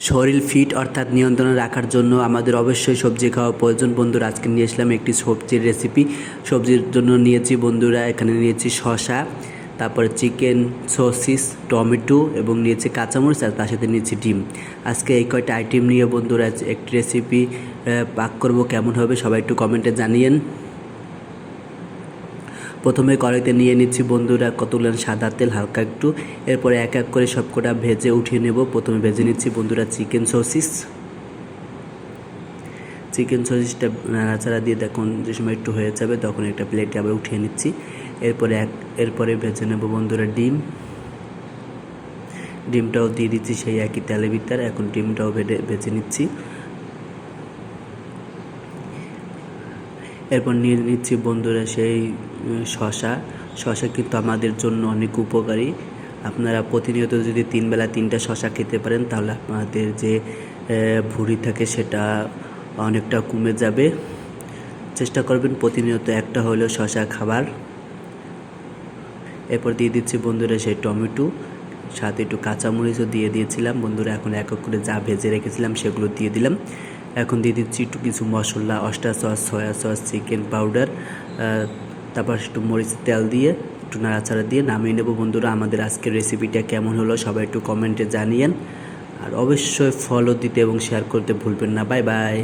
শরীর ফিট অর্থাৎ নিয়ন্ত্রণে রাখার জন্য আমাদের অবশ্যই সবজি খাওয়া প্রয়োজন। বন্ধুরা, আজকে নিয়ে আসলাম একটি সবজির রেসিপি। সবজির জন্য নিয়েছি বন্ধুরা, এখানে নিয়েছি শসা, তারপরে চিকেন, সসিস, টমেটো এবং নিয়েছি কাঁচামরিচ, আর তার সাথে নিয়েছি ডিম। আজকে এই কয়টা আইটেম নিয়ে বন্ধুরা একটি রেসিপি পাক করব। কেমন হবে সবাই একটু কমেন্টে জানিয়েন। প্রথমে কড়াইতে নিয়ে নিচ্ছি বন্ধুরা কতগুলো সাদা তেল, হালকা একটু। এরপরে এক এক করে সবকটা ভেজে উঠিয়ে নেব। প্রথমে ভেজে নিচ্ছি বন্ধুরা চিকেন সসিসটা নাড়াচাড়া দিয়ে দেখুন যে সময় একটু হয়ে যাবে তখন একটা প্লেটে আবার উঠিয়ে নিচ্ছি। এরপরে ভেজে নেব বন্ধুরা ডিমটাও দিয়ে দিচ্ছি সেই একই তেলের ভিতরে। এখন ডিমটাও ভেজে নিচ্ছি। এরপর নিয়ে নিচ্ছি বন্ধুরা সেই শসা কিন্তু আমাদের জন্য অনেক উপকারী। আপনারা প্রতিনিয়ত যদি 3 বেলা 3টা শসা খেতে পারেন তাহলে আপনাদের যে ভুঁড়ি থাকে সেটা অনেকটা কমে যাবে। চেষ্টা করবেন প্রতিনিয়ত একটা হলেও শসা খাবার। এরপর দিয়ে দিচ্ছি বন্ধুরা সেই টমেটো, সাথে একটু কাঁচামরিচও দিয়ে দিয়েছিলাম বন্ধুরা। এখন এক এক করে যা ভেজে রেখেছিলাম সেগুলো দিয়ে দিলাম। এখন দিয়ে দিচ্ছি একটু কিছু মশলা, oyster sauce, soya sauce, chicken powder, তারপর একটু মরিচের তেল দিয়ে একটু নাড়াচাড়া দিয়ে নামিয়ে নেব বন্ধুরা। আমাদের আজকের রেসিপিটা কেমন হলো সবাই একটু কমেন্টে জানিয়েন, আর অবশ্যই ফলো দিতে এবং শেয়ার করতে ভুলবেন না। Bye bye.